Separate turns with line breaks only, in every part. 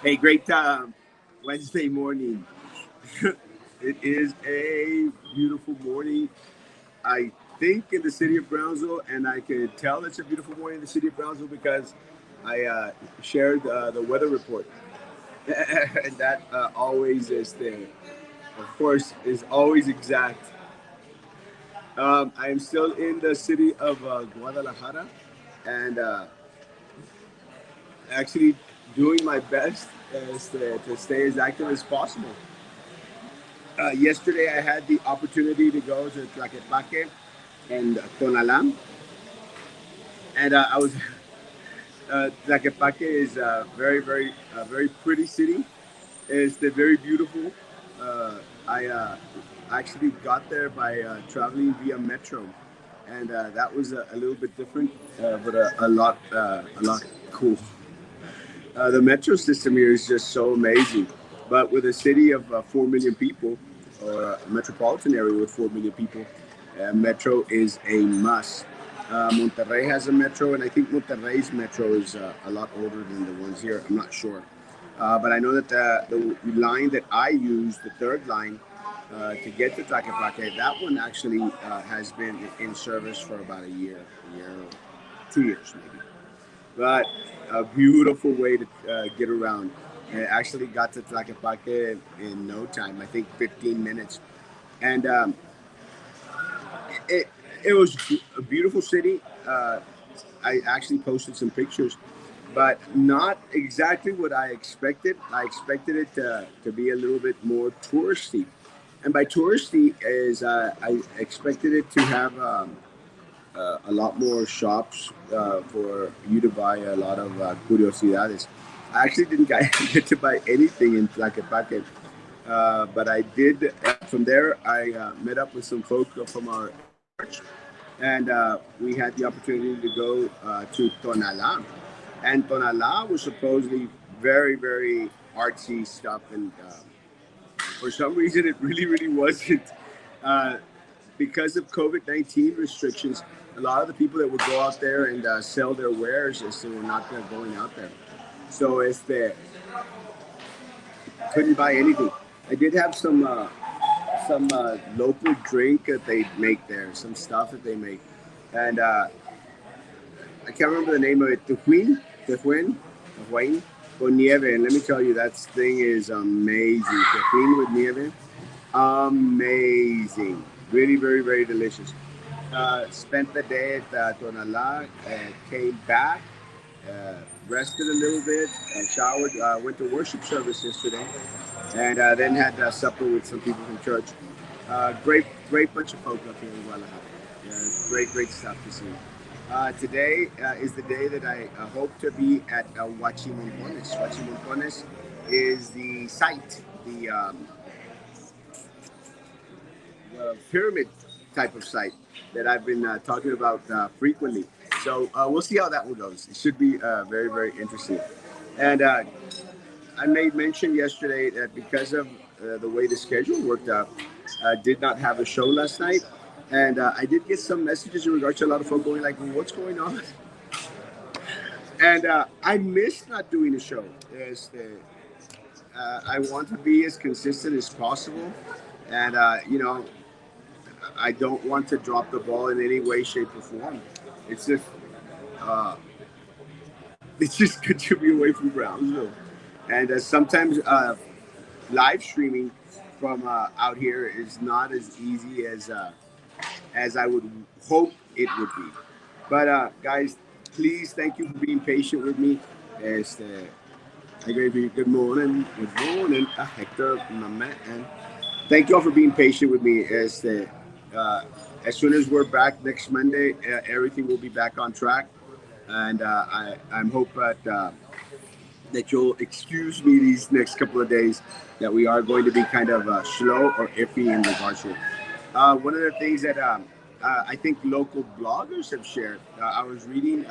Hey, great Wednesday morning. It is a beautiful morning. I think in the city of Brownsville, and I can tell it's a beautiful morning in the city of Brownsville because I shared the weather report, and that always is of course, is always exact. I am still in the city of Guadalajara, and actually doing my best to stay as active as possible. Yesterday, I had the opportunity to go to Tlaquepaque and Tonalá, and I was Tlaquepaque is a very pretty city. It's very beautiful. I actually got there by traveling via metro, and that was a little bit different, but a lot cool. The metro system here is just so amazing. But with a city of 4 million people, or a metropolitan area with 4 million people, metro is a must. Monterrey has a metro, and I think Monterrey's metro is a lot older than the ones here. I'm not sure. But I know that the line that I use, the third line, to get to Tlaquepaque, that one actually has been in service for about a year, 2 years maybe. But a beautiful way to get around. I actually got to Tlaquepaque in no time. I think 15 minutes, and it it was a beautiful city. I actually posted some pictures, but not exactly what I expected. I expected it to be a little bit more touristy, and by touristy is I expected it to have a lot more shops for you to buy a lot of curiosidades. I actually didn't get to buy anything in Tlaquepaque, but I did. From there, I met up with some folk from our church, and we had the opportunity to go to Tonalá. And Tonalá was supposedly very artsy stuff, and for some reason, it really wasn't. Uh, because of COVID-19 restrictions, a lot of the people that would go out there and sell their wares is they were not going out there. So it's the couldn't buy anything. I did have some local drink that they make there, some stuff that they make, and I can't remember the name of it. Tejuin con nieve. And let me tell you, that thing is amazing. Tejuin with nieve, amazing. Really, very delicious. Spent the day at Tonalá, came back, uh, rested a little bit, and showered. Went to worship service yesterday, and then had supper with some people from church. Great bunch of folk up here in Guadalajara. Great stuff to see. Today is the day that I hope to be at Huachimontones. Huachimontones is the site, the pyramid type of site that I've been talking about frequently. So we'll see how that one goes. It should be very interesting. And I made mention yesterday that because of the way the schedule worked out, I did not have a show last night. And I did get some messages in regards to a lot of folk going like, well, "What's going on?" And I miss not doing a show. I want to be as consistent as possible, and I don't want to drop the ball in any way, shape, or form. It's just uh, it's just good to be away from Brownsville, and sometimes live streaming from out here is not as easy as I would hope it would be. But guys, please thank you for being patient with me. Este, I gave you good morning, Hector, my man. Thank you all for being patient with me. As soon as we're back next Monday, everything will be back on track, and I'm hope that you'll excuse me these next couple of days. That we are going to be kind of slow or iffy in regards to it. One of the things that I think local bloggers have shared. I was reading,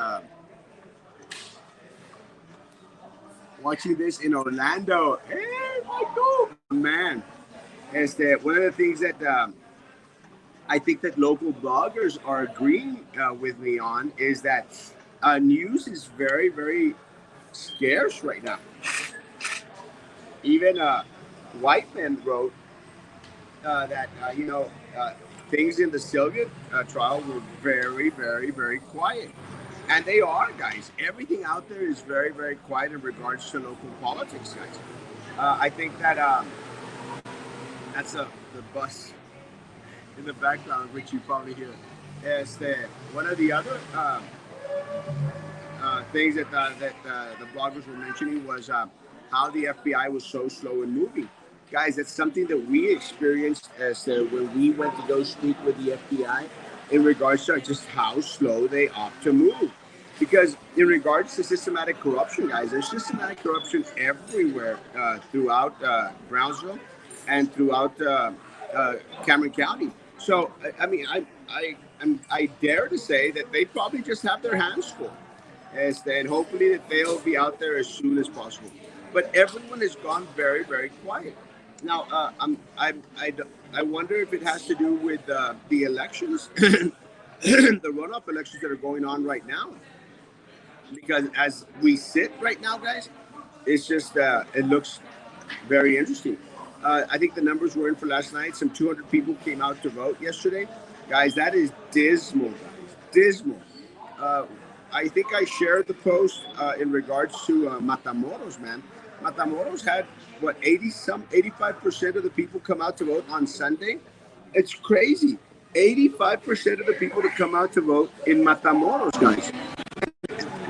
watching this in Orlando. Hey, Michael, my man. Is that one of the things that I think that local bloggers are agreeing with me on is that news is very scarce right now. Even Whiteman wrote that things in the Silgate trial were very, very, very quiet, and they are, guys. Everything out there is very, very quiet in regards to local politics, guys. I think that that's the bus in the background, which you probably hear. Is the one of the other things that the bloggers were mentioning was how the FBI was so slow in moving. Guys, that's something that we experienced as when we went to go speak with the FBI in regards to just how slow they opt to move. Because in regards to systematic corruption, guys, there's systematic corruption everywhere throughout Brownsville and throughout Cameron County. So, I mean, I dare to say that they probably just have their hands full, and hopefully that they'll be out there as soon as possible. But everyone has gone very, very quiet. Now, I wonder if it has to do with the elections, the runoff elections that are going on right now. Because as we sit right now, guys, it's just it looks very interesting. I think the numbers were in for last night. Some 200 people came out to vote yesterday. Guys, that is dismal, guys. Dismal. Uh, I think I shared the post in regards to Matamoros, man. Matamoros had what 85% of the people come out to vote on Sunday. It's crazy. 85% of the people that come out to vote in Matamoros, guys.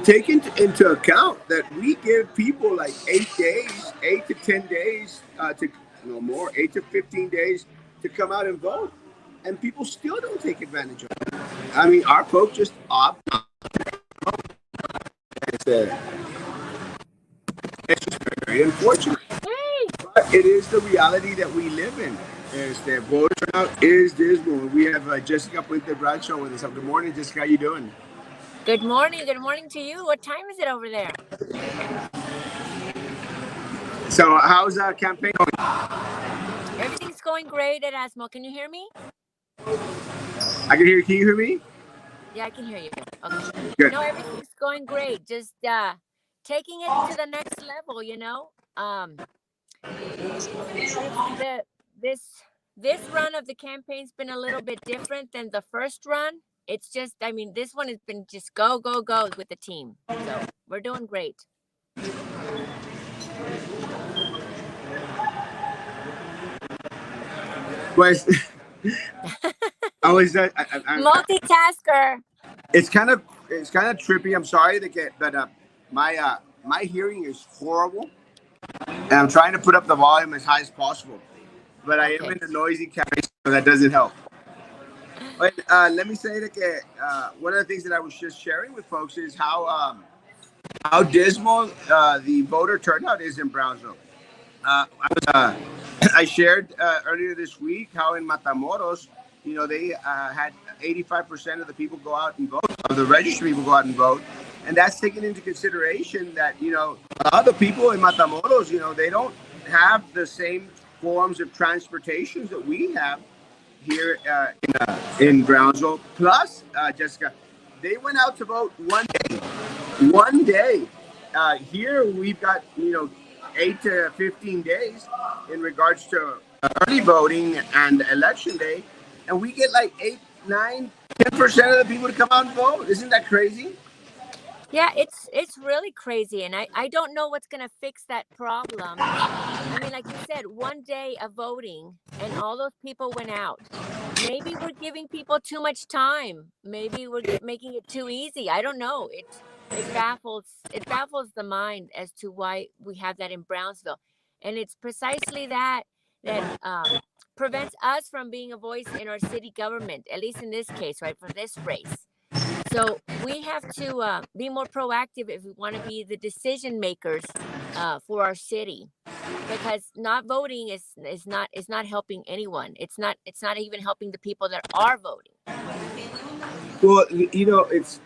Take into account that we give people like 8 days, 8 to 10 days to no more, 8 to 15 days to come out and vote, and people still don't take advantage of it. I mean, our folks just opt not. It's, uh, it's just very, very unfortunate, but it is the reality that we live in. Is that voter turnout is dismal. We have Jessica Puente Bradshaw with us. Good morning, Jessica. How you doing?
Good morning. Good morning to you. What time is it over there?
So, how's campaign going?
Everything's going great at Erasmo. Can you hear me?
I can hear. Can you hear me?
Yeah, I can hear you. Okay.
Good.
No, everything's going great. Just taking it to the next level. This run of the campaign's been a little bit different than the first run. It's just, I mean, this one has been just go, go, go with the team. So we're doing great.
Was I was
Multitasker.
it's kind of trippy. I'm sorry to get, but my hearing is horrible, and I'm trying to put up the volume as high as possible. But I am in a noisy cafe, so that doesn't help. But let me say that one of the things that I was just sharing with folks is how dismal the voter turnout is in Brownsville. I shared earlier this week how in Matamoros, they had 85% of the people go out and vote, of the registered people go out and vote. And that's taken into consideration that, other people in Matamoros, they don't have the same forms of transportations that we have here in Brownsville. Plus, Jessica, they went out to vote one day. One day. Here we've got, 8 to 15 days in regards to early voting and election day, and we get like 8, 9, 10% of the people to come out and vote. Isn't that crazy?
Yeah, it's really crazy, and I don't know what's gonna fix that problem. I mean, like you said, one day of voting, and all those people went out. Maybe we're giving people too much time. Maybe we're making it too easy. I don't know. It baffles the mind as to why we have that in Brownsville, and it's precisely that prevents us from being a voice in our city government, at least in this case, right, for this race. So we have to be more proactive if we want to be the decision makers for our city, because not voting is not helping anyone. It's not even helping the people that are voting.
Well, it's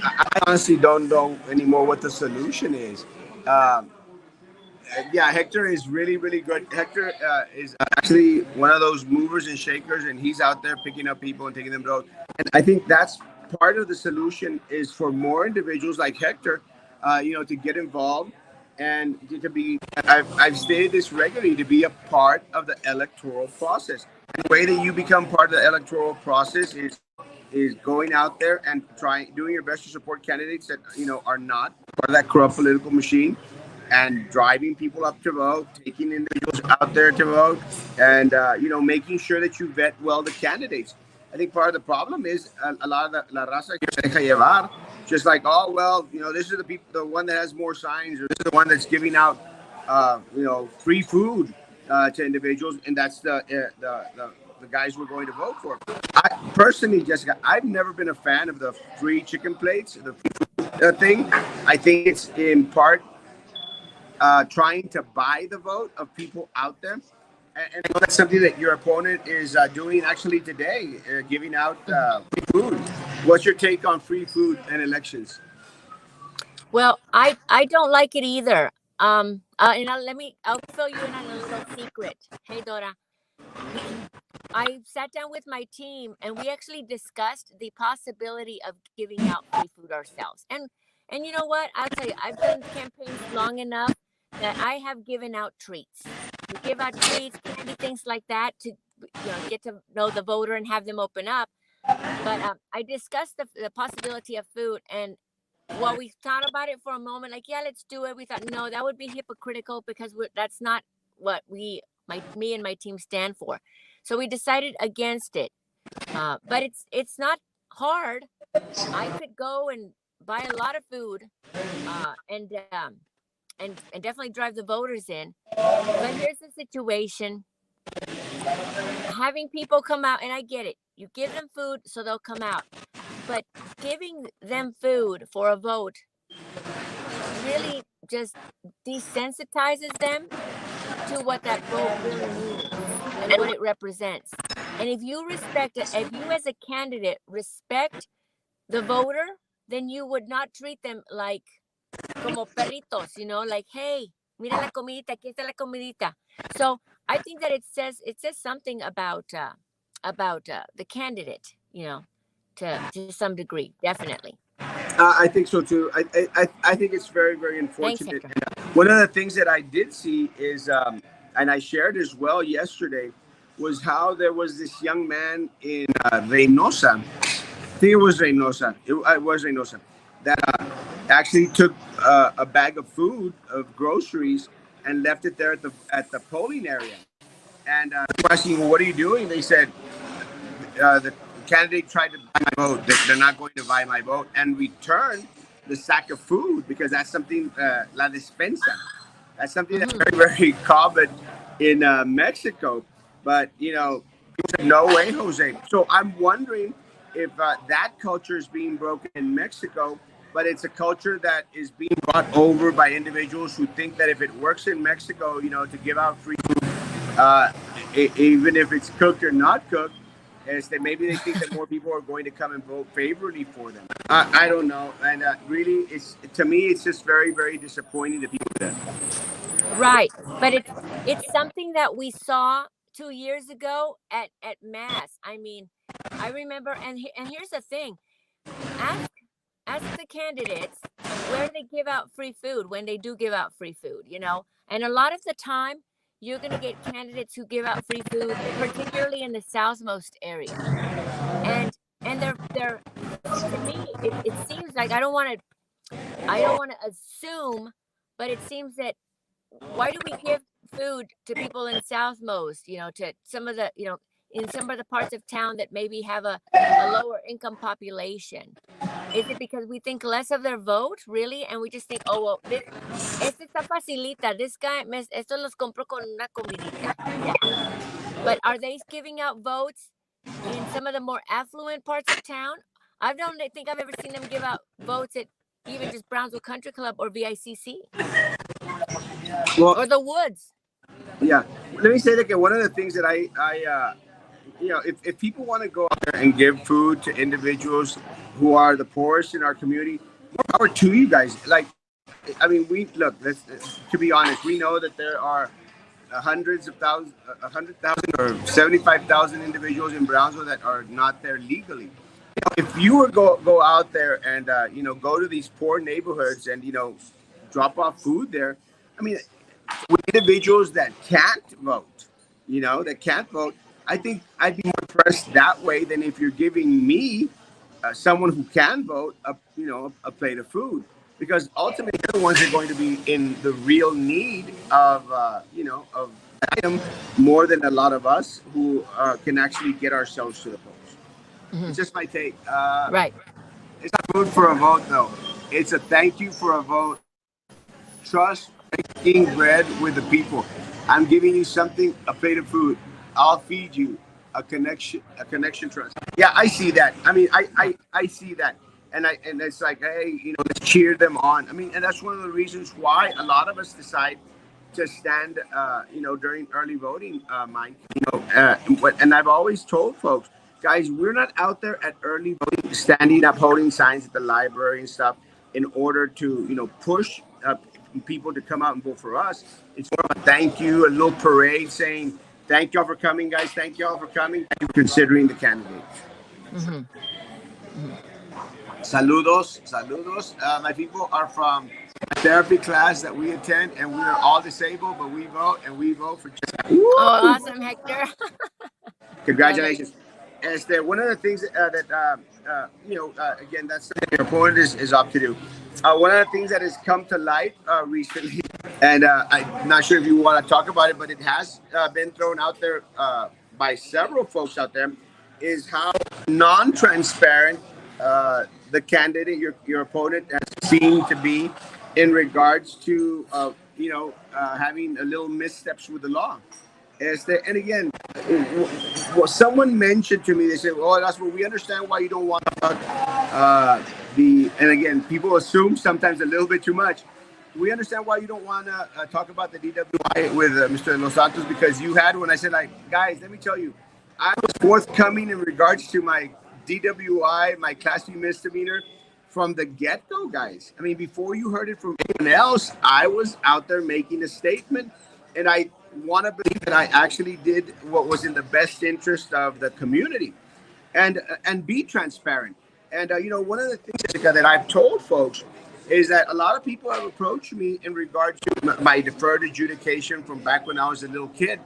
I honestly don't know anymore what the solution is. Um, yeah, Hector is really, really good. Hector is actually one of those movers and shakers, and he's out there picking up people and taking them to vote. And I think that's part of the solution is for more individuals like Hector, to get involved and to be, I've stated this regularly, to be a part of the electoral process. And the way that you become part of the electoral process is going out there and doing your best to support candidates that are not part of that corrupt political machine, and driving people up to vote, taking individuals out there to vote, and making sure that you vet well the candidates. I think part of the problem is a lot of la raza que se deja llevar, just like, oh well, this is the people, the one that has more signs, or this is the one that's giving out, free food to individuals, and that's the guys we're going to vote for. I personally, Jessica, I've never been a fan of the free chicken plates, the free food thing. I think it's in part trying to buy the vote of people out there. And I know that's something that your opponent is doing actually today, giving out free food. What's your take on free food and elections?
Well, I don't like it either. And I'll fill you in on a little secret. Hey, Dora. I sat down with my team and we actually discussed the possibility of giving out free food ourselves. And you know what? I'll tell you, I've done campaigns long enough that I have given out treats. We give out treats, candy, things like that to get to know the voter and have them open up. But I discussed the possibility of food, and while we thought about it for a moment, like, yeah, let's do it, we thought, no, that would be hypocritical because that's not what me and my team stand for. So we decided against it. But it's not hard. I could go and buy a lot of food, and definitely drive the voters in. But here's the situation: having people come out, and I get it. You give them food so they'll come out, but giving them food for a vote really just desensitizes them to what that vote really means and what it represents. And if you as a candidate respect the voter, then you would not treat them like como perritos, like, hey, mira la comidita, aquí está la comidita. So I think that it says something about the candidate, to some degree, definitely.
I think so too. I think it's very, very
Thanks,
unfortunate.
Hector.
One of the things that I did see is, and I shared as well yesterday, was how there was this young man in Reynosa. I think it was Reynosa. It was Reynosa that actually took a bag of food, of groceries, and left it there at the polling area. And asking, well, what are you doing? They said the candidate tried to buy my vote. They're not going to buy my vote, and return the sack of food, because that's something, la despensa. That's something that's
Mm-hmm.
very, very common in Mexico. But people said, no way, Jose. So I'm wondering if that culture is being broken in Mexico, but it's a culture that is being brought over by individuals who think that if it works in Mexico, to give out free food, even if it's cooked or not cooked, is that maybe they think that more people are going to come and vote favorably for them. I don't know, and really, to me, it's just very, very disappointing that people do that.
Right, but it's something that we saw 2 years ago at Mass. I mean, I remember, and here's the thing: ask the candidates where they give out free food when they do give out free food. And a lot of the time, you're going to get candidates who give out free food, particularly in the southmost area, and they're to me, it seems like I don't want to assume, but it seems that why do we give food to people in southmost, to some of the, in some of the parts of town that maybe have a lower income population? Is it because we think less of their vote, really? And we just think, oh, well, este está facilita. This guy, esto los compro con una comidita. Yeah. But are they giving out votes in some of the more affluent parts of town? I don't think I've ever seen them give out votes at even just Brownsville Country Club or VICC.
Well,
or the Woods.
Yeah, let me say that one of the things that if people want to go out there and give food to individuals who are the poorest in our community, more power to you guys. Like, I mean, to be honest, we know that there are hundreds of thousands, 100,000 or 75,000 individuals in Brownsville that are not there legally. If you were go out there and go to these poor neighborhoods and drop off food there, I mean, with individuals that can't vote, that can't vote, I think I'd be more impressed that way than if you're giving me, someone who can vote, a plate of food, because ultimately they're the ones that are going to be in the real need of that item more than a lot of us who can actually get ourselves to the polls. It's
Hmm.
just my take.
Right.
It's not food for a vote, though. It's a thank you for a vote. Trust breaking bread with the people. I'm giving you something, a plate of food. I'll feed you a connection trust. Yeah, I see that. I mean,
Yeah.
I see that. And it's like, hey, let's cheer them on. I mean, and that's one of the reasons why a lot of us decide to stand, during early voting, Mike. And I've always told folks, guys, we're not out there at early voting, standing up, holding signs at the library and stuff, in order to, push people to come out and vote for us. It's more of a thank you, a little parade saying, thank y'all for coming, guys. Thank y'all for coming. Thank you for considering the candidates.
Hmm. Hmm.
Saludos, saludos. My people are from a therapy class that we attend, and we are all disabled, but we vote, and we vote for just.
Oh,
Woo!
awesome, Hector. Love it.
Congratulations. One of the things that again, that's something your opponent is up to do. One of the things that has come to light recently, and I'm not sure if you want to talk about it, but it has been thrown out there by several folks out there, is how non-transparent the candidate, your opponent, has seemed to be in regards to having a little missteps with the law. And again, someone mentioned to me, they said, "Oh, that's what we understand why you don't want the." And again, people assume sometimes a little bit too much. We understand why you don't want to talk about the DWI with Mr. Los Santos, because you had when I said, like, guys, let me tell you, I was forthcoming in regards to my DWI, my Class B misdemeanor, from the get go, guys. I mean, before you heard it from anyone else, I was out there making a statement, and I want to believe that I actually did what was in the best interest of the community, and be transparent. And one of the things, Jessica, that I've told folks is that a lot of people have approached me in regard to my deferred adjudication from back when I was a little kid.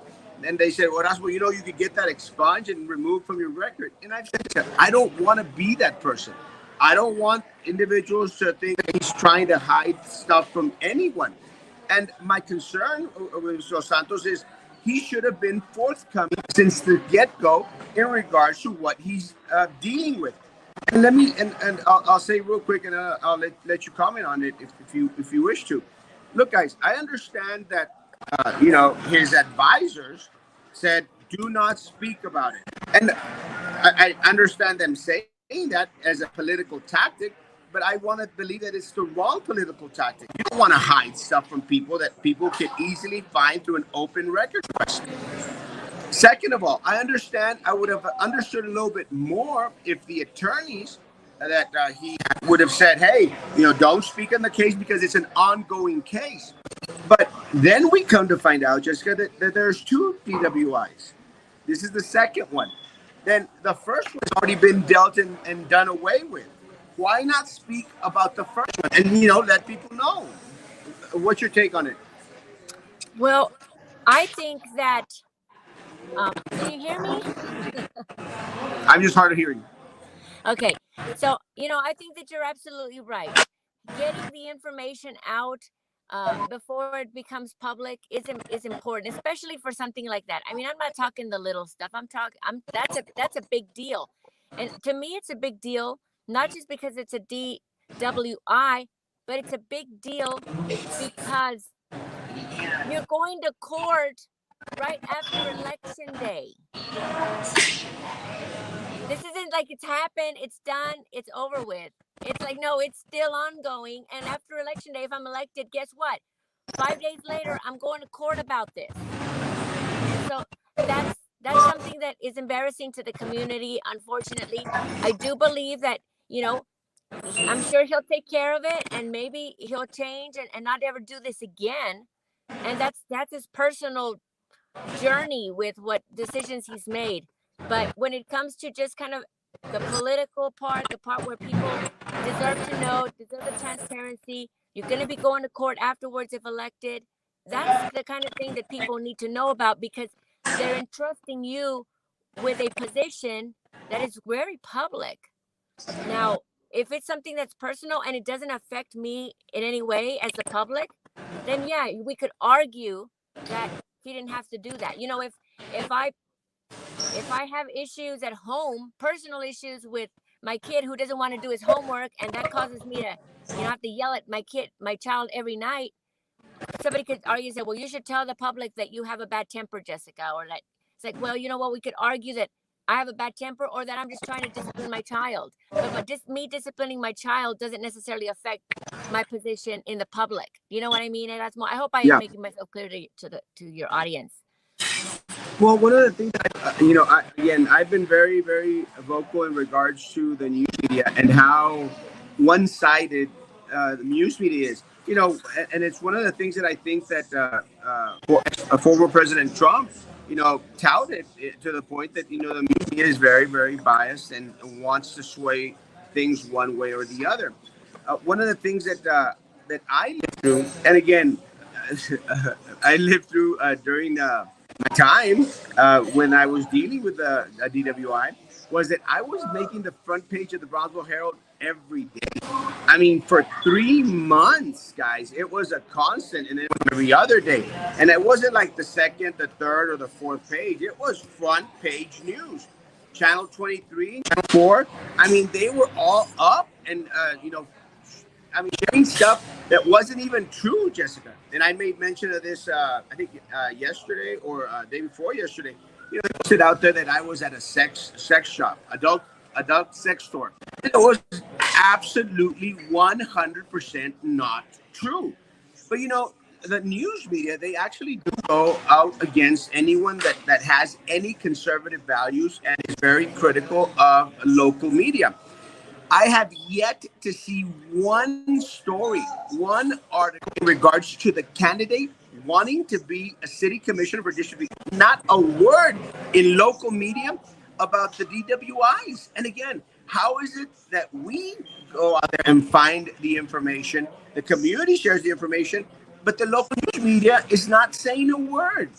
And they said, well, that's what, you could get that expunged and removed from your record. And I've said, I don't want to be that person. I don't want individuals to think that he's trying to hide stuff from anyone. And my concern with Los Santos is he should have been forthcoming since the get-go in regards to what he's dealing with. And I'll say real quick, and I'll let you comment on it if you wish to. Look, guys, I understand that his advisors said do not speak about it, and I understand them saying that as a political tactic. But I want to believe that it's the wrong political tactic. You don't want to hide stuff from people that people can easily find through an open record request. Second of all, I would have understood a little bit more if the attorneys that he would have said, hey, don't speak on the case because it's an ongoing case. But then we come to find out, Jessica, that there's two DWIs. This is the second one. Then the first one's already been dealt and done away with. Why not speak about the first one and let people know? What's your take on it?
Well, I think that. Can you hear me?
I'm just hard of hearing.
Okay. So, I think that you're absolutely right. Getting the information out before it becomes public is important, especially for something like that. I mean, I'm not talking the little stuff. That's a big deal. And to me, it's a big deal, not just because it's a DWI, but it's a big deal because you're going to court right after election day. This isn't like it's happened, it's done, it's over with. It's like, no, it's still ongoing. And after election day, if I'm elected, guess what? 5 days later, I'm going to court about this. And so that's something that is embarrassing to the community. Unfortunately, I do believe that, I'm sure he'll take care of it and maybe he'll change and not ever do this again. And that's his personal journey with what decisions he's made. But when it comes to just kind of the political part, the part where people deserve to know, deserve the transparency, you're going to be going to court afterwards if elected. that's the kind of thing that people need to know about, because they're entrusting you with a position that is very public. Now, if it's something that's personal and it doesn't affect me in any way as the public, then yeah, we could argue that he didn't have to do that. If I if I have issues at home, personal issues with my kid who doesn't want to do his homework, and that causes me to, have to yell at my child every night, somebody could argue and say, well, you should tell the public that you have a bad temper, Jessica, or that it's like, well, you know what, we could argue that I have a bad temper, or that I'm just trying to discipline my child. But just me disciplining my child doesn't necessarily affect my position in the public. You know what I mean, Erasmo? I hope I am
Yeah.
making myself clear to your audience.
Well, one of the things that I've been very, very vocal in regards to the news media and how one-sided the news media is. And it's one of the things that I think that former President Trump, touted it to the point that the media is very, very biased and wants to sway things one way or the other. One of the things that I lived through, and again, I lived through during my time when I was dealing with a DWI, was that I was making the front page of the Brownsville Herald every day. I mean, for 3 months, guys, it was a constant, and it was every other day. And it wasn't like the second, the third, or the fourth page. It was front page news. Channel 23, Channel 4. I mean, they were all up and, sharing stuff that wasn't even true, Jessica. And I made mention of this, I think yesterday or day before yesterday. They posted out there that I was at a sex shop, adult sex store. It was absolutely 100% not true. But the news media, they actually do go out against anyone that has any conservative values and is very critical of local media. I have yet to see one story, one article in regards to the candidate wanting to be a city commissioner for District 3. Not a word in local media about the DWIs. And again, how is it that we go out there and find the information, the community shares the information, but the local news media is not saying a word?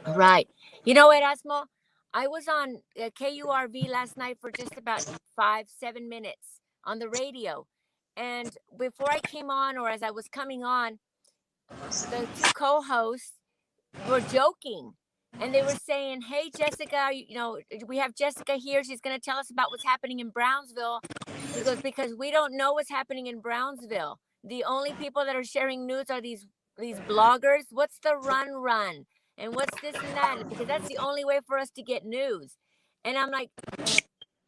Right. You know, Erasmo, I was on KURV last night for just about 5-7 minutes on the radio. And before I came on, or as I was coming on, the two co-hosts were joking. And they were saying, hey, Jessica, we have Jessica here. She's going to tell us about what's happening in Brownsville. He goes, because we don't know what's happening in Brownsville. The only people that are sharing news are these bloggers. What's the run? And what's this and that? Because that's the only way for us to get news. And I'm like,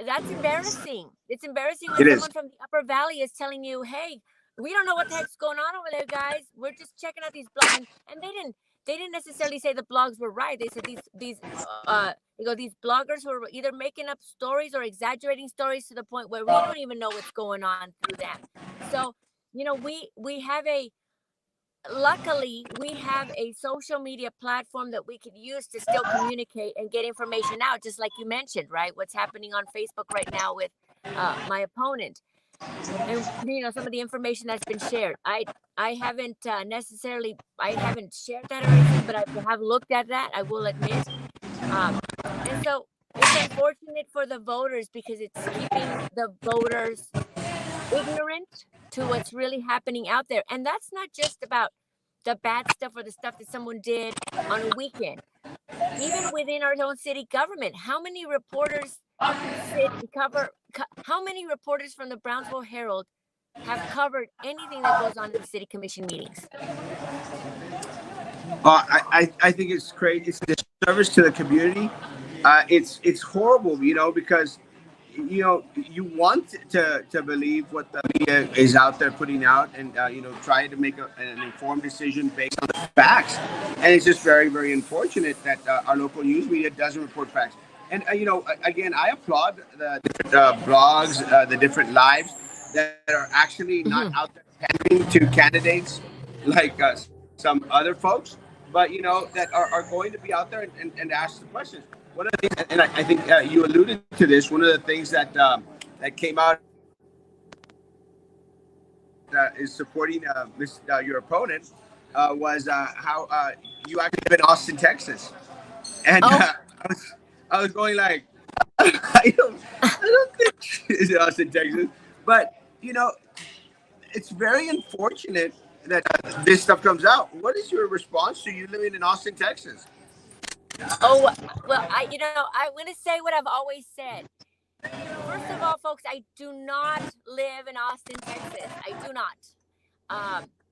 that's embarrassing. It's embarrassing when someone from the Upper Valley is telling you, hey, we don't know what the heck's going on over there, guys. We're just checking out these blogs. And they didn't necessarily say the blogs were right. They said these bloggers were either making up stories or exaggerating stories to the point where we don't even know what's going on through them. So, luckily, we have a social media platform that we could use to still communicate and get information out, just like you mentioned, right? What's happening on Facebook right now with my opponent. And some of the information that's been shared. I haven't I haven't shared that or anything, but I have looked at that, I will admit. And so it's unfortunate for the voters, because it's keeping the voters ignorant to what's really happening out there. And that's not just about the bad stuff or the stuff that someone did on a weekend. Even within our own city government, how many reporters how many reporters from the Brownsville Herald have covered anything that goes on in the city commission meetings?
I think it's crazy. It's a disservice to the community. It's horrible, because you want to believe what the media is out there putting out, and try to make an informed decision based on the facts. And it's just very, very unfortunate that our local news media doesn't report facts. And again, I applaud the different blogs, the different lives that are actually not out there pandering to candidates like some other folks, but that are going to be out there and ask the questions. One of the things, and I think you alluded to this, one of the things that came out is supporting your opponent, was how you actually live in Austin, Texas, and
Oh,
I was going like, I don't think it's in Austin, Texas, but you know, it's very unfortunate that this stuff comes out. What is your response to you living in Austin, Texas?
oh, well, I'm going to say what I've always said. First of all, folks, I do not live in Austin, Texas. I do not.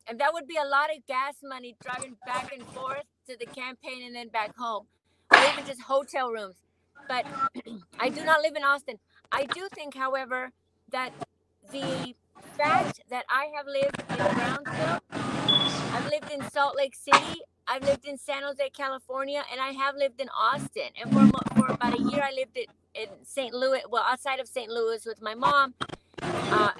And that would be a lot of gas money driving back and forth to the campaign and then back home, or even just hotel rooms. But I do not live in Austin. I do think, however, that the fact that I have lived in Brownsville, I've lived in Salt Lake City, I've lived in San Jose, California, and I have lived in Austin. And for about a year, I lived in St. Louis, well, outside of St. Louis with my mom.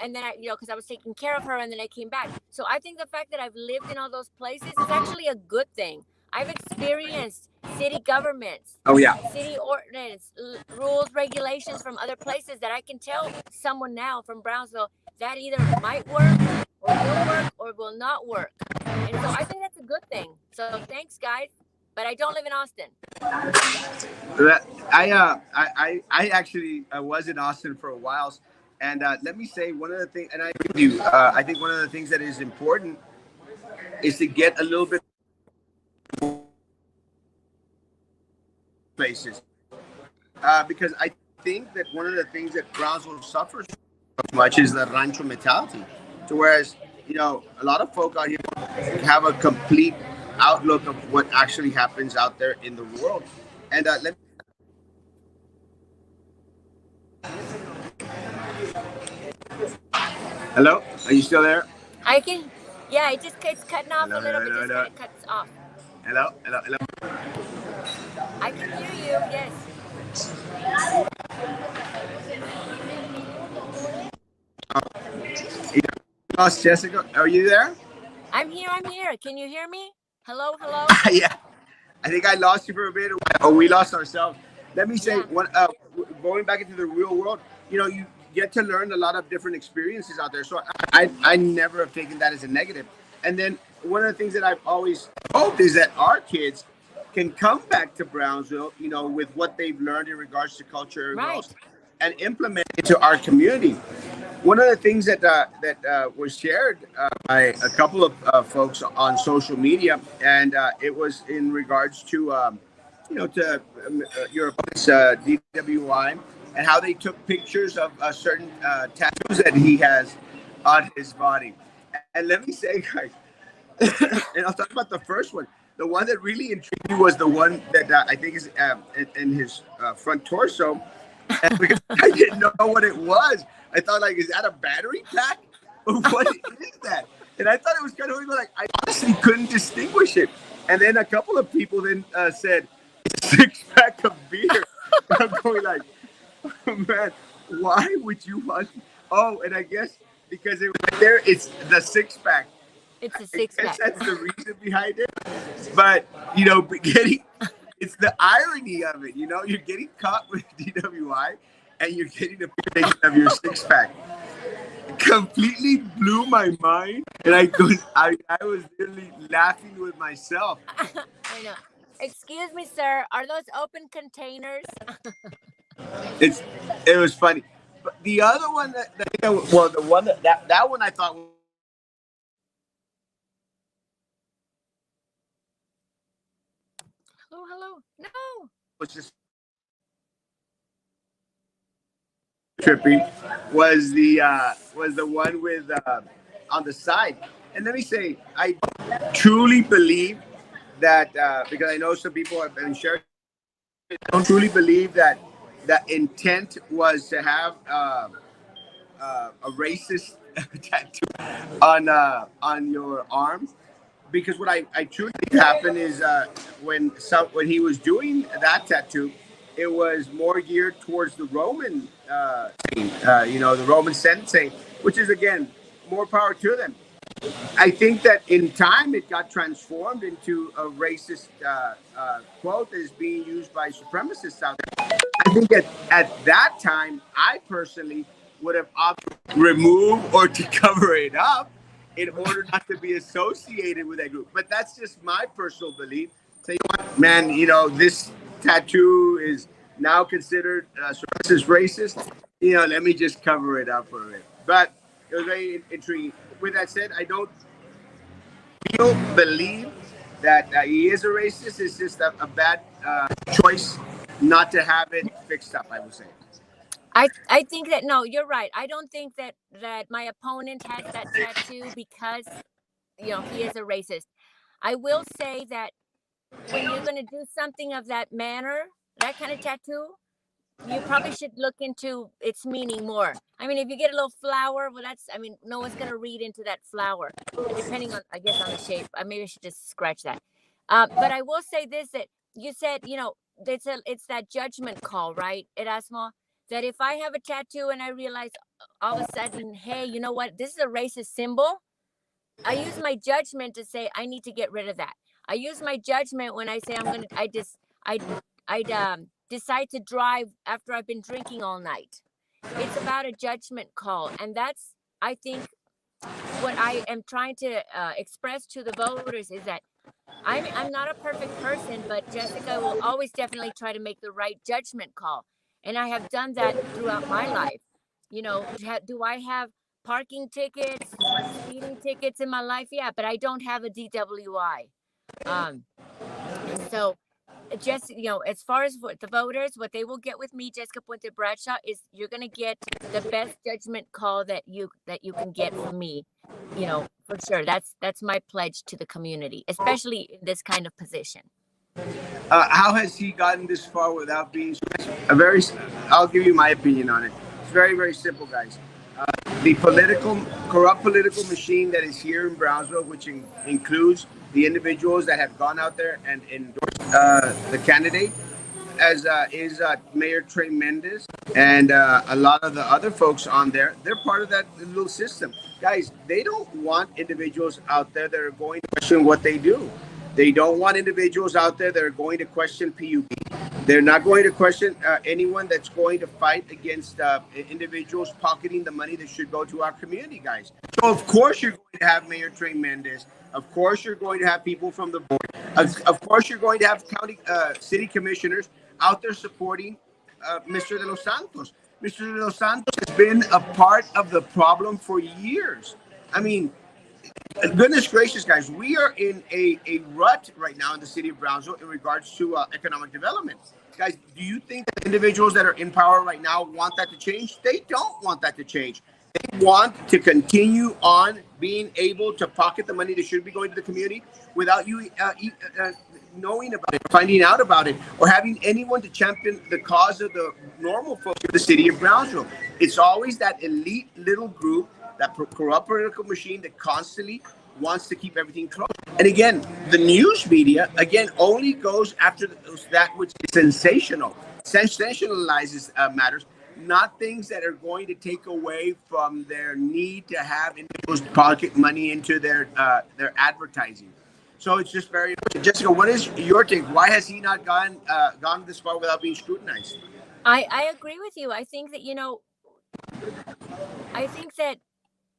And then because I was taking care of her, and then I came back. So I think the fact that I've lived in all those places is actually a good thing. I've experienced city governments,
Oh yeah.
city ordinance, rules, regulations from other places that I can tell someone now from Brownsville that either might work or will not work. And so I think that's a good thing. So thanks, guys. But I don't live in Austin.
I actually was in Austin for a while, and let me say one of the things, and I agree with you. I think one of the things that is important is to get a little bit places, because I think that one of the things that Brownsville suffers so much is the rancho mentality. So whereas a lot of folk out here have a complete outlook of what actually happens out there in the world, and let hello, are you still there?
I can, yeah, it's cutting off
Hello,
a little
hello,
bit,
hello,
just
hello,
kind of cuts off.
hello, hello, hello.
I can hear you, yes.
You lost Jessica. Are you there?
I'm here. Can you hear me? Hello, hello?
Yeah, I think I lost you for a bit, or we lost ourselves. Let me say,
Yeah,
going back into the real world, you get to learn a lot of different experiences out there. So I never have taken that as a negative. And then one of the things that I've always hoped is that our kids can come back to Brownsville, with what they've learned in regards to culture and everything else,
right.
and implement it to our community. One of the things that was shared by a couple of folks on social media, and it was in regards to your opponent's DWI, and how they took pictures of certain tattoos that he has on his body. And let me say, guys, and I'll talk about the first one. The one that really intrigued me was the one that I think is in his front torso, and because I didn't know what it was. I thought, like, is that a battery pack? Or what is that? And I thought it was kind of weird, like, I honestly couldn't distinguish it. And then a couple of people then said, it's a six pack of beer. And I'm going like, oh, man, why would you want? Oh, and I guess because it right there, it's the six pack.
It's a
I
six
guess
pack.
that's the reason behind it. But getting it's the irony of it. You're getting caught with DWI, and you're getting a picture of your six pack. Completely blew my mind, and I was literally laughing with myself.
I know. Excuse me, sir. Are those open containers?
It's it was funny. But the other one well, the one that one I thought
Hello, hello. No.
was just trippy was the one with on the side. And let me say, I truly believe that because I know some people have been sharing, I don't truly believe that the intent was to have a racist tattoo on your arm. Because what I truly think happened is when he was doing that tattoo, it was more geared towards the Roman the Roman sensei, which is again more power to them. I think that in time it got transformed into a racist quote that is being used by supremacists out there. I think at that time, I personally would have opted to remove or to cover it up in order not to be associated with that group. But that's just my personal belief. Say, you know what, man, this tattoo is now considered racist. Let me just cover it up for it. But it was very intriguing. With that said, I don't believe that he is a racist. It's just a bad choice not to have it fixed up, I would say.
I think that no, you're right. I don't think that my opponent has that tattoo because he is a racist. I will say that when you're going to do something of that manner, that kind of tattoo, you probably should look into its meaning more. I mean, if you get a little flower, well, no one's going to read into that flower, depending on, I guess, on the shape. Maybe I should just scratch that. But I will say this, that you said, it's that judgment call, right, Erasmo? That if I have a tattoo and I realize all of a sudden, hey, you know what, this is a racist symbol, I use my judgment to say I need to get rid of that. I use my judgment when I say I decide to drive after I've been drinking all night. It's about a judgment call, and that's, I think, what I am trying to express to the voters is that I'm not a perfect person, but Jessica will always definitely try to make the right judgment call, and I have done that throughout my life. Do I have parking tickets, speeding tickets in my life? Yeah, but I don't have a DWI. Um, and so just as far as what the voters, what they will get with me, Jessica Puente Bradshaw, is you're going to get the best judgment call that you can get from me, for sure. That's my pledge to the community, especially in this kind of position.
How has he gotten this far without being a very? I'll give you my opinion on it. It's very, very simple, guys. The corrupt political machine that is here in Brownsville, which includes the individuals that have gone out there and endorsed the candidate, as is Mayor Trey Mendez and a lot of the other folks on there. They're part of that little system. Guys, they don't want individuals out there that are going to question what they do. They don't want individuals out there that are going to question PUB. They're not going to question anyone that's going to fight against individuals pocketing the money that should go to our community, guys. So, of course, you're going to have Mayor Trey Mendez. Of course, you're going to have people from the board. Of course, you're going to have city commissioners out there supporting Mr. De Los Santos. Mr. De Los Santos has been a part of the problem for years. I mean, goodness gracious, guys, we are in a rut right now in the city of Brownsville in regards to economic development. Guys, do you think that individuals that are in power right now want that to change? They don't want that to change. They want to continue on being able to pocket the money that should be going to the community without you knowing about it, finding out about it, or having anyone to champion the cause of the normal folks of the city of Brownsville. It's always that elite little group, that corrupt political machine that constantly wants to keep everything closed. And again, the news media, again, only goes after that which is sensational, sensationalizes matters, not things that are going to take away from their need to have individuals pocket money into their advertising. So it's just very. Jessica, what is your take? Why has he not gone this far without being scrutinized?
I agree with you. I think that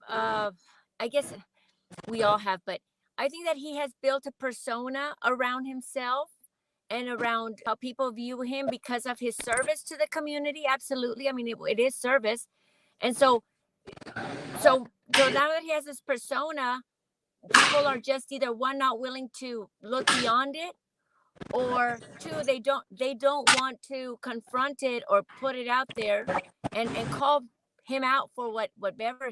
I guess we all have, but I think that he has built a persona around himself and around how people view him because of his service to the community. Absolutely. I mean, it is service. And so now that he has this persona, people are just either, one, not willing to look beyond it, or two, they don't want to confront it or put it out there and call him out for whatever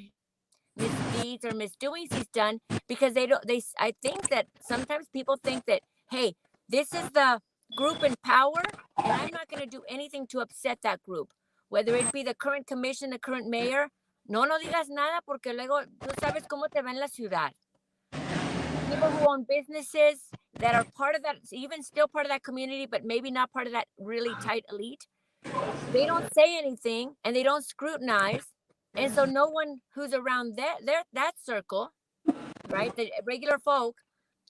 misdeeds or misdoings he's done, because I think that sometimes people think that, hey, this is the group in power and I'm not going to do anything to upset that group, whether it be the current commission, the current mayor. No digas nada porque luego tú sabes cómo te va en la ciudad. People who own businesses that are part of that, even still part of that community, but maybe not part of that really tight elite, they don't say anything and they don't scrutinize. And so no one who's around that circle, right, the regular folk,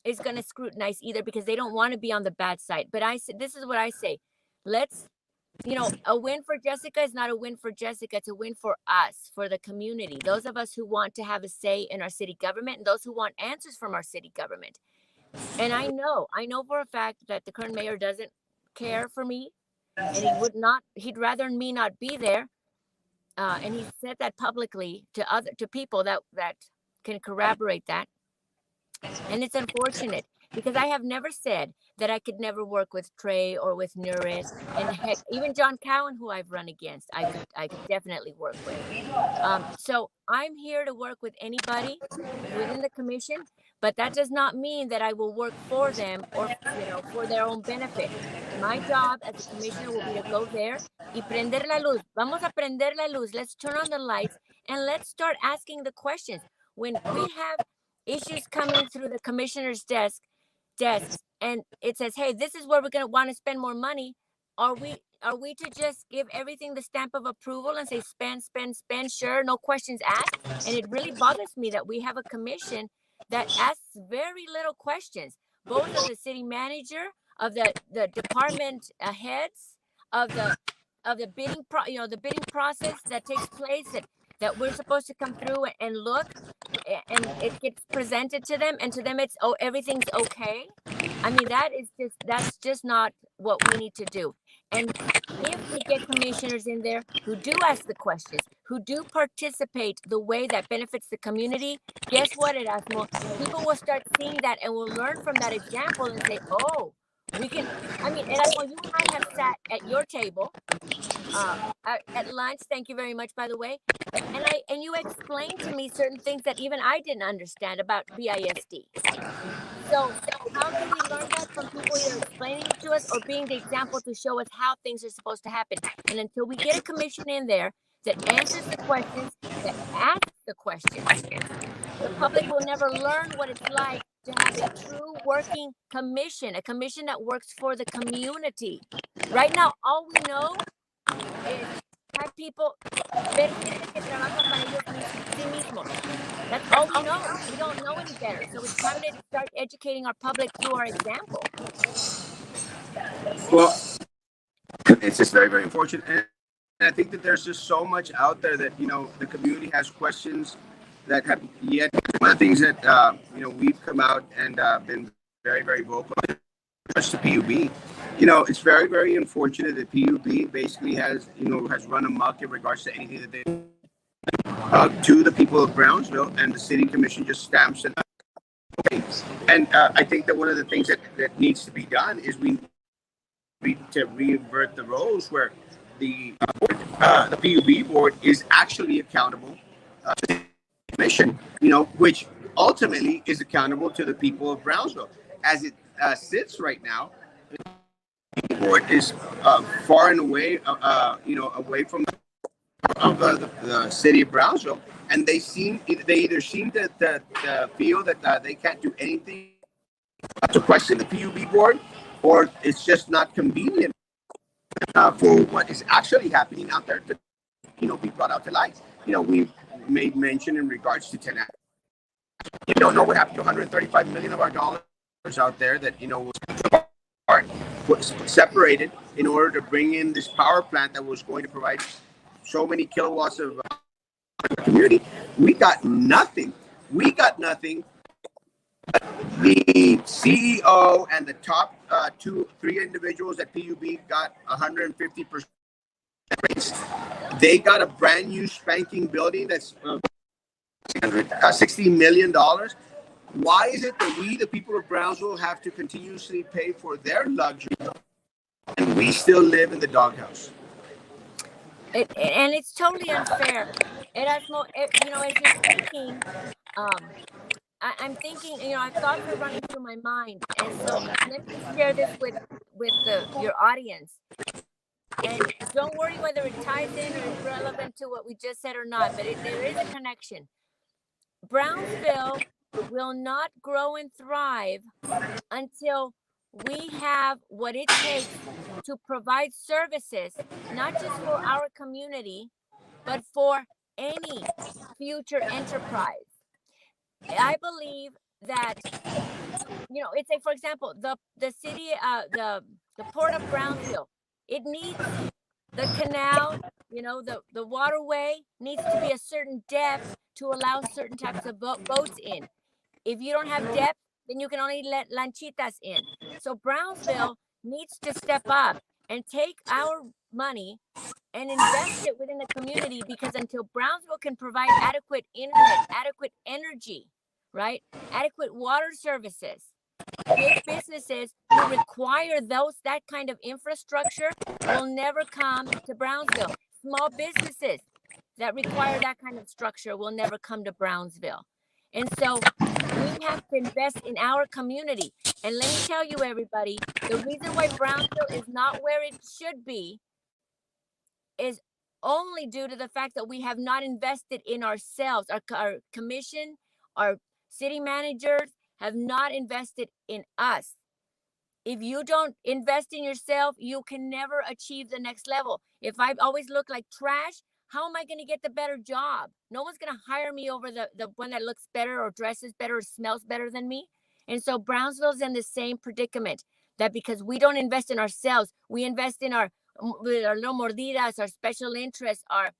is going to scrutinize either, because they don't want to be on the bad side. But this is what I say. Let's a win for Jessica is not a win for Jessica. It's a win for us, for the community. Those of us who want to have a say in our city government and those who want answers from our city government. And I know for a fact that the current mayor doesn't care for me, and he'd rather me not be there. And he said that publicly to people that can corroborate that. And it's unfortunate because I have never said that I could never work with Trey or with Nurit, and heck, even John Cowan, who I've run against, I could definitely work with. So I'm here to work with anybody within the commission, but that does not mean that I will work for them or for their own benefit. My job as a commissioner will be to go there y prender la luz. Vamos a prender la luz. Let's turn on the lights and let's start asking the questions. When we have issues coming through the commissioner's desks, and it says, hey, this is where we're going to want to spend more money, are we to just give everything the stamp of approval and say spend, spend, spend, sure, no questions asked? And it really bothers me that we have a commission that asks very little questions, both of the city manager, of the department heads, of the bidding the bidding process that takes place, that we're supposed to come through and look, and it gets presented to them, and to them it's, oh, everything's okay. I mean, that's just not what we need to do. And if we get commissioners in there who do ask the questions, who do participate the way that benefits the community, guess what, Erasmo? People will start seeing that and will learn from that example and say, oh, we can. I mean, Erasmo, you and I have sat at your table at lunch. Thank you very much, by the way. And you explained to me certain things that even I didn't understand about BISD. So how do we learn that? From people either explaining it to us or being the example to show us how things are supposed to happen. And until we get a commission in there that answers the questions, that asks the questions, the public will never learn what it's like to have a true working commission, a commission that works for the community. Right now, all we know is have people ver gente que trabaja para ellos sí mismos. That's all we know. We don't know any better. So it's time to start educating our public through our example.
Well, it's just very, very unfortunate. And I think that there's just so much out there that, the community has questions that have yet. One of the things that, we've come out and been very, very vocal just to PUB. It's very, very unfortunate that PUB basically has run amok in regards to anything that they to the people of Brownsville, and the city commission just stamps it. And I think that one of the things that needs to be done is we to reinvert the roles where the PUB board is actually accountable to the commission, which ultimately is accountable to the people of Brownsville. As it sits right now, the board is far and away, away from the city of Brownsville, and they either seem to feel that they can't do anything to question the PUB board, or it's just not convenient for what is actually happening out there to be brought out to light. We've made mention in regards to 10. You don't know what happened to 135 million of our dollars out there that was separated in order to bring in this power plant that was going to provide so many kilowatts of community. We got nothing. The CEO and the top 2-3 individuals at PUB got 150%. They got a brand new spanking building that's $60 million. Why is it that we, the people of Brownsville, have to continuously pay for their luxury and we still live in the doghouse?
And it's totally unfair. Erasmo, as you're speaking, I'm thinking, thoughts are running through my mind, and so let me share this with your audience. And don't worry whether it ties in or is relevant to what we just said or not, but there is a connection. Brownsville will not grow and thrive until we have what it takes to provide services, not just for our community, but for any future enterprise. I believe that, it's like, for example, the city, the port of Brownsville, it needs The canal, the waterway needs to be a certain depth to allow certain types of boats in. If you don't have depth, then you can only let lanchitas in. So Brownsville needs to step up and take our money and invest it within the community, because until Brownsville can provide adequate internet, adequate energy, right? Adequate water services, big businesses who require that kind of infrastructure will never come to Brownsville. Small businesses that require that kind of structure will never come to Brownsville. And so we have to invest in our community. And let me tell you, everybody, the reason why Brownsville is not where it should be is only due to the fact that we have not invested in ourselves. Our commission, our city managers have not invested in us. If you don't invest in yourself, you can never achieve the next level. If I always look like trash, how am I going to get the better job? No one's going to hire me over the one that looks better or dresses better or smells better than me. And so Brownsville's in the same predicament, that because we don't invest in ourselves, we invest in our little mordidas, our special interests, our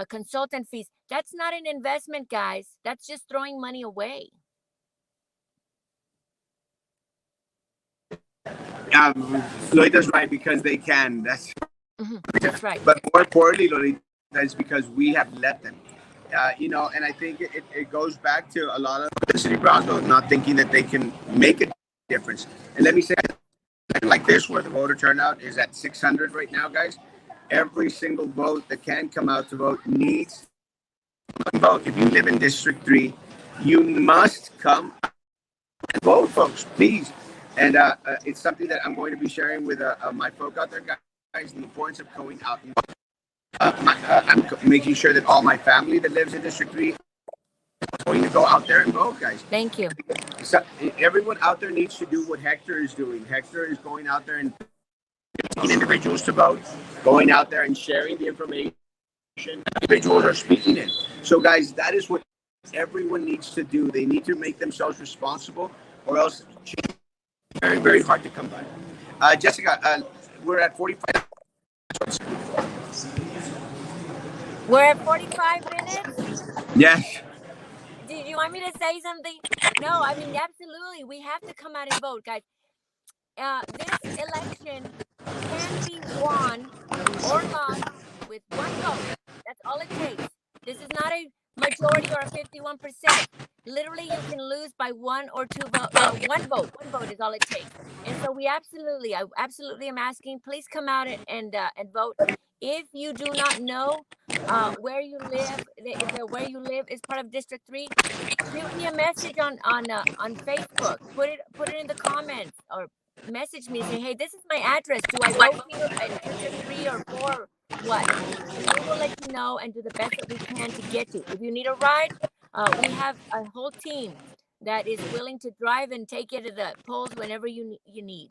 consultant fees. That's not an investment, guys. That's just throwing money away.
Lolita's right, because they can. That's
right.
But more importantly, Lolita, is because we have let them. And I think it goes back to a lot of the city of Brownsville not thinking that they can make a difference. And let me say, like this, where the voter turnout is at 600 right now, guys. Every single vote that can come out to vote needs to vote. If you live in District 3, you must come and vote, folks, please. And it's something that I'm going to be sharing with my folk out there, guys, the importance of going out and vote. I'm making sure that all my family that lives in District 3 is going to go out there and vote, guys.
Thank you.
So everyone out there needs to do what Hector is doing. Hector is going out there and taking individuals to vote, going out there and sharing the information individuals are speaking in. So, guys, that is what everyone needs to do. They need to make themselves responsible, or else it's very, very hard to come by. Jessica, we're at 45.
We're at 45 minutes?
Yes.
Did you want me to say something? No, I mean, absolutely. We have to come out and vote, guys. This election can be won or lost with one vote. That's all it takes. This is not a majority or a 51%. Literally, you can lose by one or two votes. One vote. One vote is all it takes. And so I absolutely am asking, please come out and vote. If you do not know where you live, if where you live is part of District 3, shoot me a message on Facebook. Put it in the comments, or message me and say, hey, this is my address. Do I vote here in District 3 or 4? What? And we will let you know and do the best that we can to get you. If you need a ride, we have a whole team that is willing to drive and take you to the polls whenever you need.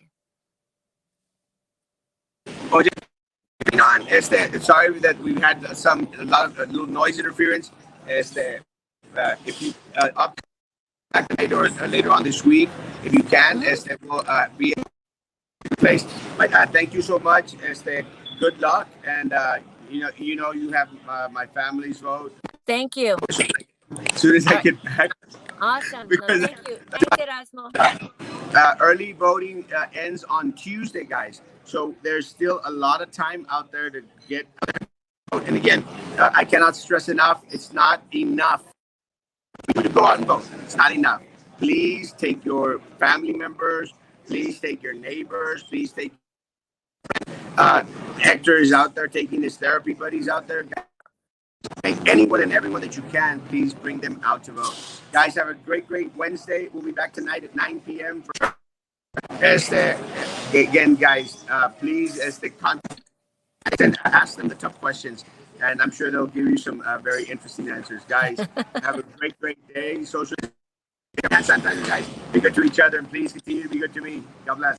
Oh, sorry that we've had a lot of little noise interference. If you up later on this week, if you can, will be placed. But thank you so much. Good luck, and you have my family's vote.
Thank you.
As soon as I get back.
Awesome. Thank you. Thanks, Erasmo.
Early voting ends on Tuesday, guys. So there's still a lot of time out there to get vote. And again, I cannot stress enough, it's not enough for you to go out and vote. It's not enough. Please take your family members. Please take your neighbors. Please take Hector is out there taking his therapy buddies out there. Anyone and everyone that you can, please bring them out to vote. Guys, have a great Wednesday. We'll be back tonight at 9 p.m. for again, guys, please contact and ask them the tough questions, and I'm sure they'll give you some very interesting answers. Guys, have a great day. Social sanitizer, guys. Be good to each other, and please continue to be good to me. God bless.